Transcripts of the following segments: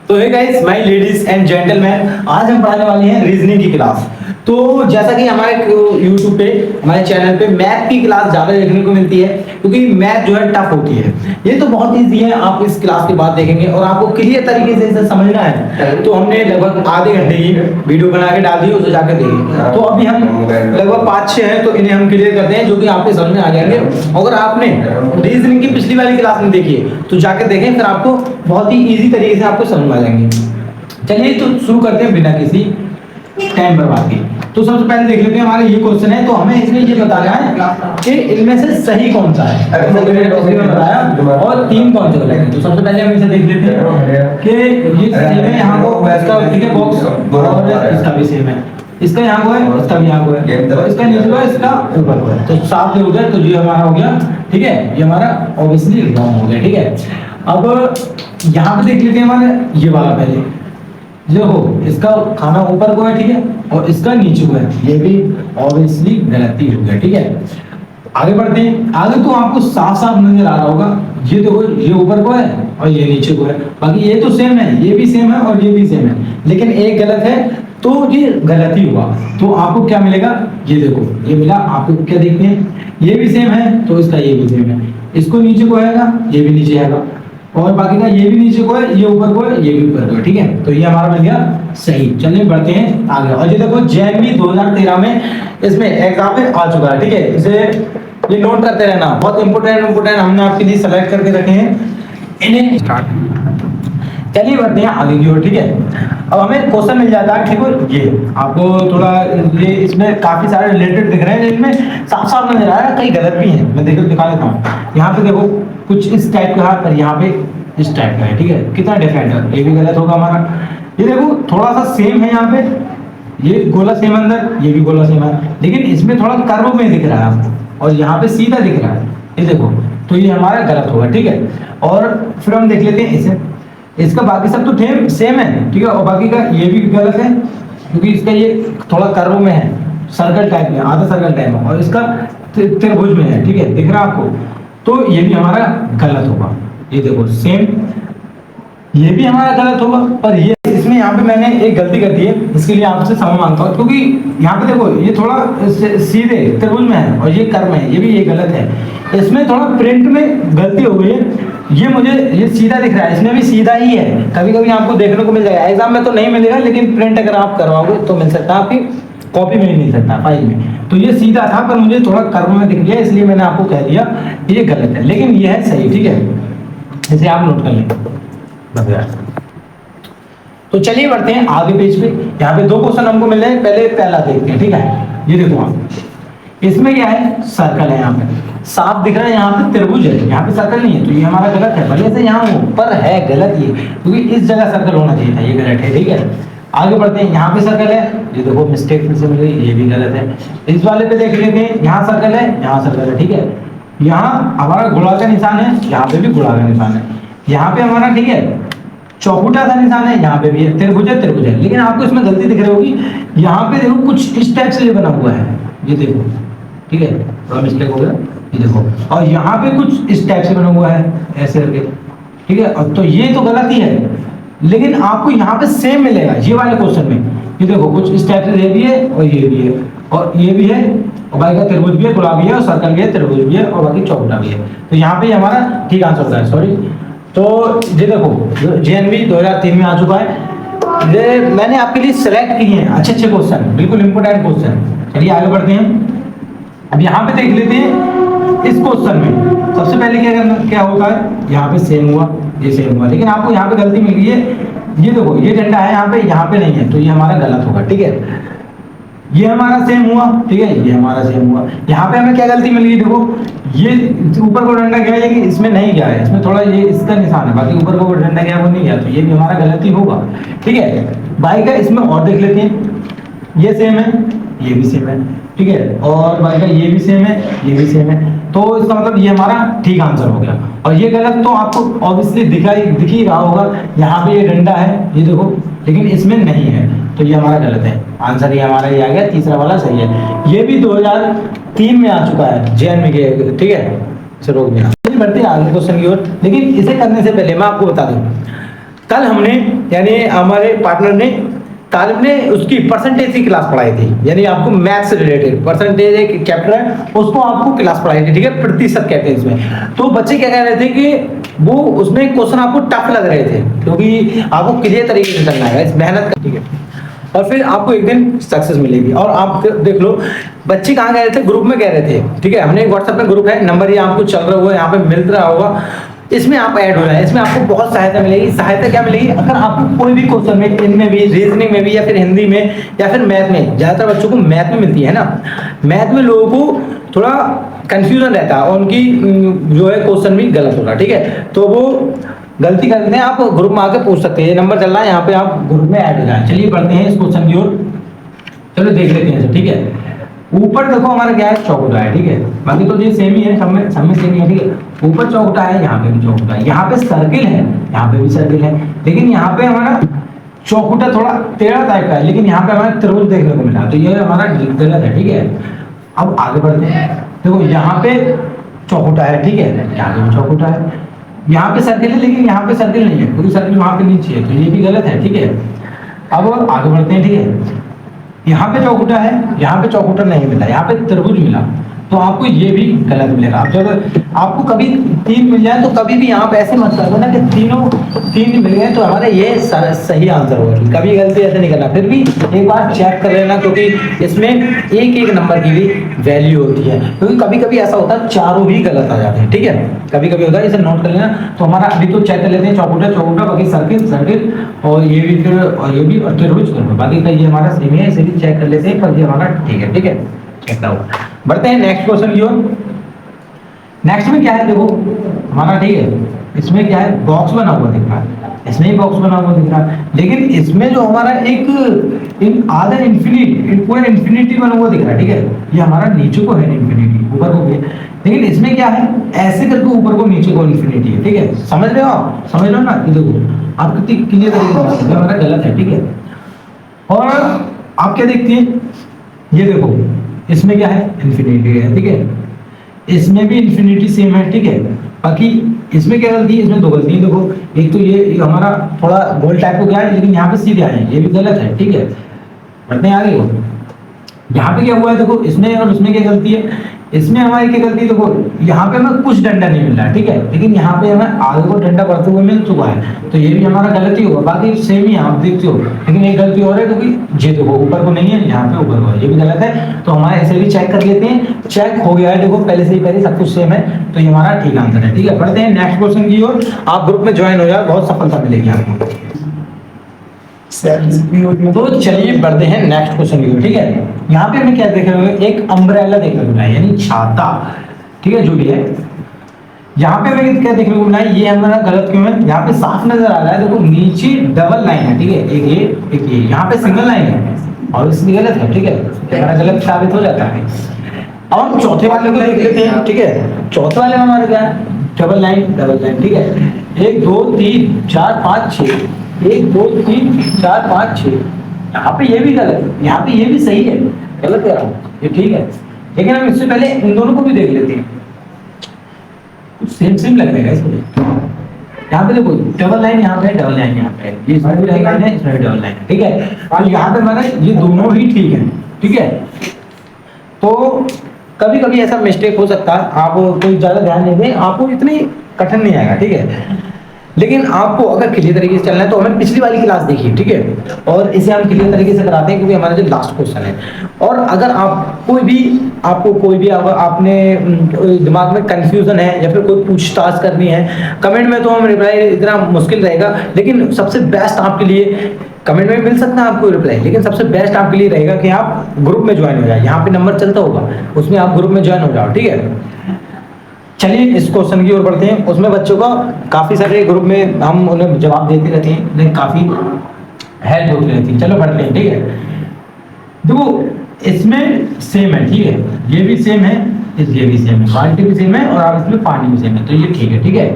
तो hey guys, my ladies and gentleman, आज हम पढ़ाने वाले हैं रीजनिंग की क्लास। तो जैसा कि हमारे YouTube पे, हमारे चैनल पे मैथ की क्लास ज़्यादा देखने को मिलती है, क्योंकि मैथ जो है टफ होती है। ये तो बहुत ईजी है, आप इस क्लास के बाद देखेंगे और आपको क्लियर तरीके से इसे समझना है। तो हमने लगभग आधे घंटे की वीडियो बना के डाल दी, उसे जाकर देखिए। तो अभी हम लगभग 5-6 हैं, तो इन्हें हम क्लियर करते हैं, जो कि आपके समझ में आ जाएंगे। अगर आपने रीजनिंग की पिछली वाली क्लास में देखी है तो जाकर देखें, फिर आपको बहुत ही ईजी तरीके से आपको समझ में आ जाएंगे। चलिए तो शुरू करते हैं बिना किसी टाइम बर्बाद के। तो सबसे पहले देख लेते हैं, हमारे ये क्वेश्चन है, तो हमें इसमें ये बताना है कि इनमें से सही कौन सा है। बताया और 3 कौन से गलत है। तो सबसे पहले हम इसे देख लेते हैं कि ये सेम है, यहाँ को इसका ठीक है बॉक्स, और इसका भी सेम है, इसका यहाँ को है, इसका भी यहाँ को है, और इसका नीचे को है, इसका ऊपर को है। तो साफ हो गया, तो ये हमारा हो गया, ठीक है, ये हमारा ऑब्वियसली रॉन्ग हो गया, ठीक है। अब यहाँ पे देख लेते हैं हमारे ये वाला पहले, जो हो इसका खाना ऊपर को है, ठीक है, और इसका नीचे को है, ये भी ऑब्वियसली गलती हो गया, ठीक है। आगे बढ़ते हैं, आगे तो आपको साफ साफ नजर आ रहा होगा, ये देखो ये ऊपर को है और ये नीचे को है, बाकी ये तो सेम है, ये भी सेम है और ये भी सेम है, लेकिन एक गलत है, तो ये गलती हुआ। तो आपको क्या मिलेगा, ये देखो ये मिला आपको, क्या देखते हैं, ये भी सेम है तो इसका ये भी सेम है, इसको नीचे को आएगा, ये भी नीचे आएगा, और बाकी का ये भी नीचे को है, ये ऊपर को है, ये भी ऊपर को है, ठीक है। तो ये हमारा मिल गया सही। चलिए बढ़ते हैं आगे। और ये देखो जेएनवी 2013 में इसमें एग्जाम में आ चुका है, ठीक है, इसे ये नोट करते रहना, बहुत इंपोर्टेंट हमने आपके लिए सेलेक्ट करके रखे हैं इन्हें। चलिए बढ़ते हैं आगे की ओर, ठीक है। अब हमें क्वेश्चन मिल जाता है, ठीक है, ये आपको थोड़ा ये इसमें काफी सारे रिलेटेड दिख रहे हैं, जिनमें साफ साफ नजर आ रहा है, कई गलत भी हैं। मैं देखो दिखा देता हूँ, यहाँ पे देखो कुछ इस टाइप का है, पर यहाँ पे इस टाइप का है, ठीक है, कितना डिफरेंट है, ये भी गलत होगा हमारा। ये देखो थोड़ा सा सेम है, यहाँ पे ये गोला सेम अंदर, ये भी गोला सेम है, लेकिन इसमें थोड़ा कर्व में दिख रहा है आपको, और यहाँ पे सीधा दिख रहा है, ये देखो, तो ये हमारा गलत होगा, ठीक है। और फिर हम देख लेते हैं इसे, इसका बाकी सब तो सेम है, ठीक है, और बाकी का ये भी गलत है, क्योंकि इसका ये थोड़ा कर्व में है, सर्कल टाइप में, आधा सर्कल टाइप में, और इसका त्रिभुज में है, ठीक है, दिख रहा है आपको, तो ये भी हमारा गलत होगा। ये देखो सेम, ये भी हमारा गलत होगा, पर ये इसमें यहाँ पे मैंने एक गलती कर दी है, इसके लिए आपसे क्षमा मांगता हूँ, क्योंकि यहाँ पे देखो ये थोड़ा सीधे त्रिभुज में है और ये कर्व में है, ये भी ये गलत है, इसमें थोड़ा प्रिंट में गलती हो गई है, ये मुझे ये सीधा दिख रहा है, इसमें भी सीधा ही है। कभी कभी आपको देखने को मिल जाएगा, एग्जाम में तो नहीं मिलेगा, लेकिन प्रिंट अगर आप करवाओगे तो मिल सकता है, आपकी कॉपी में ही मिल सकता है, फाइल में। तो ये सीधा था, पर मुझे थोड़ा कर्व में दिख गया, इसलिए मैंने आपको कह दिया ये गलत है, लेकिन ये है सही, ठीक है, इसे आप नोट कर लें। तो चलिए बढ़ते हैं आगे पेज पे। यहाँ पे 2 क्वेश्चन हमको मिल रहे हैं, पहले पहला देखते हैं, ठीक है। ये देखो आप, इसमें क्या है, सर्कल है, यहाँ पे साफ दिख रहा है, यहाँ पे त्रिभुज है, यहाँ पे सर्कल नहीं है, तो ये हमारा गलत है। भले से यहाँ ऊपर है गलत ये, क्योंकि इस जगह सर्कल होना चाहिए था, ये गलत है, ठीक है। आगे बढ़ते हैं, यहाँ पे सर्कल है, ये देखो मिस्टेक फिर से मिल गई, ये भी गलत है। इस वाले पे देख लेते हैं, यहाँ सर्कल है, यहाँ सर्कल है, ठीक है, यहाँ हमारा गुणा का निशान है, यहाँ पे भी गुणा का निशान है, यहाँ पे हमारा, ठीक है, चौकुटा का निशान है, यहाँ पे भी है, त्रिभुज है, लेकिन आपको इसमें गलती दिख रही होगी, यहाँ पे देखो कुछ इस टाइप से ये बना हुआ है, ये देखो, ठीक है, थोड़ा मिस्टेक हो गया, ये देखो, और यहाँ पे कुछ इस टाइप से बना हुआ है, ऐसे करके, ठीक है, और तो ये तो गलत ही है, लेकिन आपको यहाँ पे सेम मिलेगा ये वाले क्वेश्चन में। ये देखो कुछ इस टाइप से ये भी है और ये भी है और ये भी है, और बाकी का त्रिभुज भी है, गुणा भी है, और सर्कल भी है, त्रिभुज भी है, और बाकी चौकुटा भी है। तो यहाँ पे हमारा ठीक आंसर होता है, सॉरी। तो ये देखो जेएनवी 2003 में आ चुका है, ये मैंने आपके लिए सेलेक्ट किए हैं अच्छे क्वेश्चन, बिल्कुल इंपोर्टेंट क्वेश्चन। चलिए आगे बढ़ते हैं। अब यहाँ पे देख लेते हैं, इस क्वेश्चन में सबसे पहले क्या करना, क्या होता है, यहाँ पे सेम हुआ, ये सेम हुआ, लेकिन आपको यहाँ पे गलती मिल गई है, ये देखो ये डंडा है यहाँ पे नहीं है, तो ये हमारा गलत होगा, ठीक है। ये हमारा सेम हुआ, ठीक है, ये हमारा सेम हुआ, यहाँ पे हमें क्या गलती मिल गई, देखो ये ऊपर को डंडा गया, लेकिन इसमें नहीं गया है, इसमें थोड़ा ये इसका निशान है, बाकी ऊपर को डंडा गया वो नहीं गया, तो ये भी हमारा गलती होगा, ठीक है। बाई का इसमें और देख लेते हैं, ये सेम है, ये भी सेम है, ठीक है, और बाकी का ये भी सेम है, ये भी सेम है, तो इसका मतलब ये हमारा ठीक आंसर हो गया। और ये गलत तो आपको ऑब्वियसली दिख ही रहा होगा, यहाँ पे ये डंडा है, ये देखो, लेकिन इसमें नहीं है, तो ये हमारा गलत है, आंसर ये हमारा ये आ गया, तीसरा वाला सही है। ये भी 2003 में आ चुका है जेएनवी के, ठीक है, इसे रोक देना। बढ़ते हैं आगे क्वेश्चन की ओर, लेकिन इसे करने से पहले मैं आपको बता दूं, कल हमने यानी हमारे पार्टनर ने तालिब ने उसकी परसेंटेज की क्लास पढ़ाई थी, यानी आपको मैथ से रिलेटेड परसेंटेज एक चैप्टर है उसको आपको क्लास पढ़ाई थी, ठीक है, प्रतिशत कहते हैं इसमें। तो बच्चे क्या कह रहे थे कि वो उसमें क्वेश्चन आपको टफ लग रहे थे क्योंकि आपको क्लियर तरीके से करना है, मेहनत कर, ठीक है, और फिर आपको एक दिन सक्सेस मिलेगी। और आप देख लो बच्चे कहाँ गए थे, ग्रुप में कह रहे थे, ठीक है, हमने व्हाट्सएप में ग्रुप है, नंबर ये आपको चल रहा होगा, यहाँ पे मिल रहा होगा, इसमें आप ऐड हो जाए, इसमें आपको बहुत सहायता मिलेगी। सहायता क्या मिलेगी, अगर आपको कोई भी क्वेश्चन में, इनमें भी, रीजनिंग में भी, या फिर हिंदी में, या फिर मैथ में, ज्यादातर बच्चों को मैथ में मिलती है ना, मैथ में लोगों को थोड़ा कंफ्यूजन रहता है और उनकी जो है क्वेश्चन भी गलत होगा, ठीक है, तो वो गलती करते हैं, आप ग्रुप में आके पूछ सकते हैं, ये नंबर चल रहा है, यहाँ पे आप ग्रुप में ऐड हो जाए। चलिए बढ़ते हैं इस क्वेश्चन की ओर, चलो देख लेते हैं, ठीक है। ऊपर देखो हमारा क्या है, चौकुटा है, ठीक है, बाकी तो ये सेम ही है, सब में सेम ही है, ठीक है। ऊपर चौकुटा है, यहाँ पे भी चौकुटा है, यहाँ पे सर्किल है, यहाँ पे भी सर्किल है, लेकिन यहाँ पे हमारा चौकुटा थोड़ा टेढ़ा टाइप का है, लेकिन यहाँ पे हमारा त्रिभुज देखने को मिला, तो ये हमारा गलत है, ठीक है। अब आगे बढ़ते हैं, देखो यहाँ पे चौकुटा है, ठीक है, यहाँ पे भी चौकुटा है, यहाँ पे सर्किल है, लेकिन यहाँ पे सर्किल नहीं है क्योंकि सर्किल वहां पे नीचे है, तो ये भी गलत है, ठीक है। अब आगे बढ़ते हैं, ठीक है, यहाँ पे चौकुटा है, यहाँ पे चौकुटा नहीं मिला, यहाँ पे त्रिभुज मिला, तो आपको ये भी गलत मिलेगा। आप जब आपको कभी तीन मिल जाए तो कभी भी यहाँ पे ऐसे मत करना ना कि तीन मिल गए तो हमारा ये सही आंसर होगा, कभी गलती ऐसे नहीं करना, फिर भी एक बार चेक कर लेना क्योंकि इसमें एक नंबर की भी वैल्यू होती है, क्योंकि कभी कभी ऐसा होता है चारों भी गलत आ जाते हैं, ठीक है, कभी कभी होता है, इसे नोट कर लेना। तो हमारा अभी तो चेक कर लेते हैं, चौकुटा बाकी सर्किल और ये भी फिर और ये भी और त्रिभुज, बाकी का ये हमारा सेम है, इसे भी चेक कर लेते हैं, पर ये हमारा ठीक है, ठीक है, चेक हुआ। बढ़ते हैं नेक्स्ट क्वेश्चन की ओर। नेक्स्ट में क्या है, देखो हमारा, ठीक है, इसमें क्या है, बॉक्स बना हुआ दिख रहा है, इसमें ही बॉक्स बना हुआ दिख रहा है, लेकिन इसमें जो हमारा एक आधा इंफिनिटी बना हुआ दिख रहा है, ठीक है, ये हमारा नीचे को है इंफिनिटी, ऊपर को है, लेकिन इसमें क्या है, ऐसे करके ऊपर को नीचे को इंफिनिटी है, ठीक है, समझ रहे हो आप, समझ लो ना, देखो आप कितनी क्लियर तरीके से, हमारा गलत है, ठीक है। और आप क्या देखते हैं, ये देखो इसमें क्या है, इंफिनिटी है, ठीक है, इसमें भी इंफिनिटी सेम है, ठीक है, बाकी इसमें क्या गलती है, इसमें दो गलती है, देखो एक तो ये हमारा थोड़ा गोल टाइप को गया है, लेकिन यहाँ पे सीधे आए हैं, ये भी गलत है, ठीक है। बढ़ते हैं आगे, यहाँ पे क्या हुआ है, देखो इसमें और इसमें क्या गलती है, इसमें हमारी क्या गलती है, देखो यहाँ पे हमें कुछ डंडा नहीं मिल रहा है, ठीक है, लेकिन यहाँ पे हमें आगे को डंडा बढ़ते हुए मिल चुका है, तो ये भी हमारा गलती होगा, बाकी सेम ही आप देखते हो, लेकिन एक गलती और है क्योंकि ये देखो ऊपर को नहीं है, यहाँ पे ऊपर को है, ये भी गलत है, तो हमारे ऐसे भी चेक कर लेते हैं, चेक हो गया है, देखो पहले से ही पहले सब कुछ सेम है, तो ये हमारा ठीक आंसर है, ठीक है। बढ़ते हैं नेक्स्ट क्वेश्चन की ओर, आप ग्रुप में ज्वाइन हो जाए, बहुत सफलता मिलेगी आपको। तो चलिए बढ़ते हैं नेक्स्ट क्वेश्चन की ओर, ठीक है। यहाँ पे हमें क्या देख रहे हो, एक अम्ब्रेला देखने को मिला है, यानी छाता, ठीक है, जो भी है। यहाँ पे हमें क्या देखने को मिला है, ये हमारा गलत क्यों है, यहाँ पे साफ नजर आ रहा है, देखो नीचे डबल लाइन है, ठीक है, एक ये यहाँ पे सिंगल लाइन है और इसमें गलत है, ठीक है, हमारा गलत साबित हो जाता है। अब हम चौथे वाले को देख लेते हैं, ठीक है, चौथे वाले में हमारा क्या है, डबल लाइन, ठीक है, 1 2 3 4 5 6, 1 2 3 4 5 6, यहाँ पे ये भी गलत है, यहाँ पे ये भी सही है, गलत है ये, ठीक है, लेकिन हम इससे पहले इन दोनों को भी देख लेते हैं, कुछ सेम लग रहा है इसमें। यहाँ पे देखो डबल लाइन यहाँ पे, डबल लाइन यहाँ पे, ये इसमें भी डबल लाइन है, इसमें भी डबल लाइन है, ठीक है, तो यहाँ पे हमारा ये दोनों ही ठीक है, ठीक है। तो कभी कभी ऐसा मिस्टेक हो सकता है, आप कोई ज्यादा ध्यान नहीं दें, आपको इतनी कठिन नहीं आएगा, ठीक है, लेकिन आपको अगर क्लियर तरीके से चलना है तो हमें पिछली वाली क्लास देखिए, ठीक है, और इसे हम क्लियर तरीके से कराते हैं क्योंकि हमारा जो लास्ट क्वेश्चन है। और अगर आपको कोई भी अगर आपने दिमाग में कंफ्यूजन है या फिर कोई पूछताछ करनी है, कमेंट में तो हम रिप्लाई इतना मुश्किल रहेगा, लेकिन सबसे बेस्ट आपके लिए कमेंट में मिल सकता है आपको रिप्लाई, लेकिन सबसे बेस्ट आपके लिए रहेगा कि आप ग्रुप में ज्वाइन हो जाए, यहाँ पे नंबर चलता होगा, उसमें आप ग्रुप में ज्वाइन हो जाओ, ठीक है। चलिए इस क्वेश्चन की ओर बढ़ते हैं, उसमें बच्चों का काफी सारे ग्रुप में हम उन्हें जवाब देते रहते हैं, लेकिन काफी हेल्प होती रहती है। चलो बढ़ते हैं, ठीक है, देखो इसमें सेम है, ठीक है, ये भी सेम है, ये भी सेम है, क्वालिटी भी सेम है और आप इसमें पानी भी सेम है, तो ये ठीक है, ठीक है,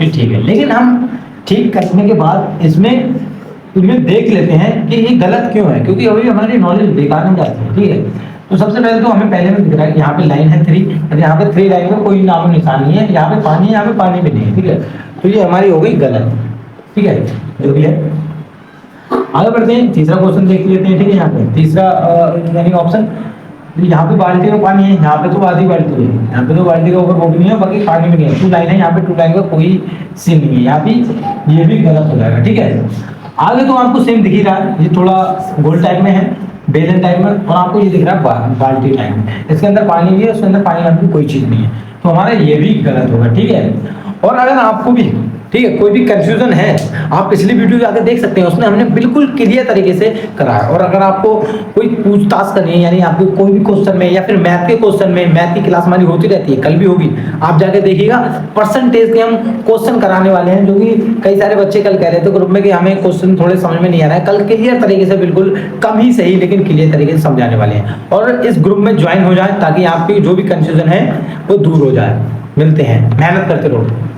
ये ठीक है, लेकिन हम ठीक करने के बाद इसमें देख लेते हैं कि ये गलत क्यों है, क्योंकि अभी हमारी नॉलेज बेकार नहीं जाती है, ठीक है। तो सबसे पहले तो हमें पहले में दिख रहा है यहाँ पे लाइन है 3, और यहाँ पे 3 लाइन में कोई नामो निशान नहीं है, यहाँ पे पानी भी नहीं है, ठीक है, तो ये हमारी हो गई गलत, ठीक है, जो भी है। आगे बढ़ते हैं, तीसरा क्वेश्चन देख लेते हैं। ठीक है, यहाँ पे तीसरा यानी ऑप्शन, यहाँ पे बाल्टी में पानी है, यहाँ पे तो आधी बाल्टी है, यहाँ पे तो बाल्टी का ऊपर वो भी नहीं है, बाकी पानी भी नहीं है, 2 लाइन है, यहाँ पे 2 लाइन का कोई सीन नहीं है, यहाँ भी ये भी गलत हो जाएगा। ठीक है, आगे तो आपको सेम दिख ही रहा है, ये थोड़ा गोल टाइप में है, बेलन टाइप में, और आपको ये दिख रहा है बाल्टी टाइप में, इसके अंदर पानी भी है, उसके अंदर पानी वाली कोई चीज नहीं है, तो हमारा ये भी गलत होगा। ठीक है, और अगर आपको भी ठीक है कोई भी कंफ्यूजन है, आप पिछली वीडियो जाकर देख सकते हैं, उसमें हमने बिल्कुल क्लियर तरीके से करा है। और अगर आपको कोई पूछताछ करनी है, यानी आपको कोई भी क्वेश्चन में या फिर मैथ के क्वेश्चन में, मैथ की क्लास हमारी होती रहती है, कल भी होगी, आप जाके देखिएगा, परसेंटेज के हम क्वेश्चन कराने वाले हैं, जो कि कई सारे बच्चे कल कह रहे थे ग्रुप में कि हमें क्वेश्चन थोड़े समझ में नहीं आ रहा है, कल क्लियर तरीके से, बिल्कुल कम ही सही लेकिन क्लियर तरीके से समझाने वाले हैं। और इस ग्रुप में ज्वाइन हो जाए ताकि आपकी जो भी कंफ्यूजन है वो दूर हो जाए। मिलते हैं, मेहनत करते रहो।